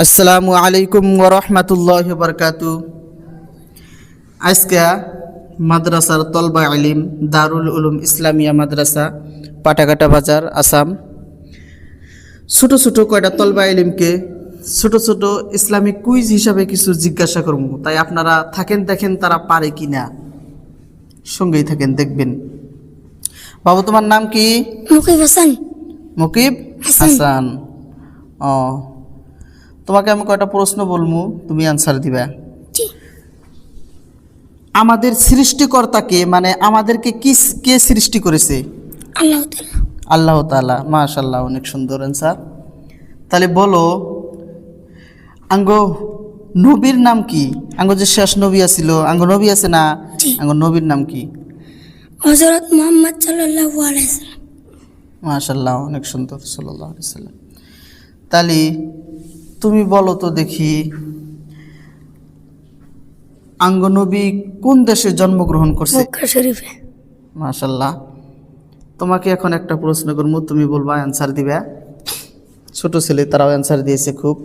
আসসালামু আলাইকুম ওয়া রাহমাতুল্লাহি ওয়া বারাকাতু। আজকে মাদ্রাসার তলবা ইলম দারুল উলুম ইসলামিয়া মাদ্রাসা পাটাকাটা বাজার আসাম ছোট ছোট কয়টা তলবা ইলমকে ছোট ছোট ইসলামিক কুইজ হিসাবে কিছু জিজ্ঞাসা করব, তাই আপনারা থাকেন দেখেন তারা পারে কিনা, সঙ্গেই থাকেন দেখবেন। বাবু, তোমার নাম কি? মুকিব হাসান। মুকিব হাসান। ও, তোমাকে আমি কয়টা প্রশ্ন বলবো, তুমি আনসার দিবা। জি। আমাদের সৃষ্টিকর্তাকে, মানে আমাদেরকে কে সৃষ্টি করেছে? আল্লাহ তাআলা। আল্লাহ তাআলা। মাশাআল্লাহ, অনেক সুন্দর আনসার। তাহলে বলো, আঙ্গ নবীর নাম কি? আঙ্গ যে শেষ নবী আছিল, আঙ্গ নবী আছে না, জি। আঙ্গ নবীর নাম কি? হযরত মুহাম্মদ সাল্লাল্লাহু আলাইহি সাল্লাম। মাশাআল্লাহ, অনেক সুন্দর, সাল্লাল্লাহু আলাইহি সাল্লাম। তাহলে তুমি বলো তো দেখি, আঙ্গ নবী কোন দেশে জন্মগ্রহণ করছে? মক্কা শরীফে। মাশাআল্লাহ। তোমাকে এখন একটা প্রশ্ন করবো, তুমি বলবা, অ্যান্সার দিবা। ছোট ছেলে, তারাও অ্যান্সার দিয়েছে খুব।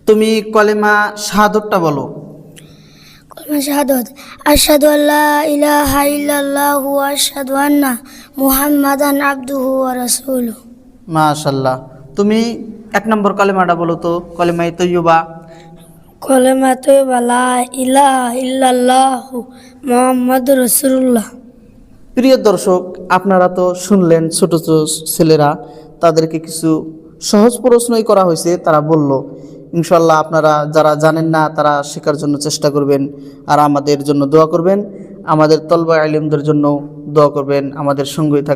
তুমি কলেমা শাহাদাতটা বলো। কলমা শাহাদাত। আশহাদু আল্লা ইলাহা ইল্লাল্লাহু ওয়া আশহাদু আন্না মুহাম্মাদান আবদুহু ওয়া রাসূলুহু। মাশাআল্লাহ। তুমি এক নম্বর কলেমাটা বলো তো, কলেমায়ে তৈয়বা। কলমা তাইয়্যিবা লা ইলাহা ইল্লাল্লাহু মুহাম্মাদুর রাসূলুল্লাহ। প্রিয় দর্শক, আপনারা তো শুনলেন, ছোট ছোট ছেলেরা, তাদেরকে কিছু সহজ প্রশ্নই করা হয়েছে, তারা বলল। ইনশাল্লাহ আপনারা যারা জানেন না তারা শেখার জন্য চেষ্টা করবেন, আর আমাদের জন্য দোয়া করবেন, আমাদের তলবা ইলমদের জন্য দোয়া করবেন, আমাদের সঙ্গেই থাকবেন।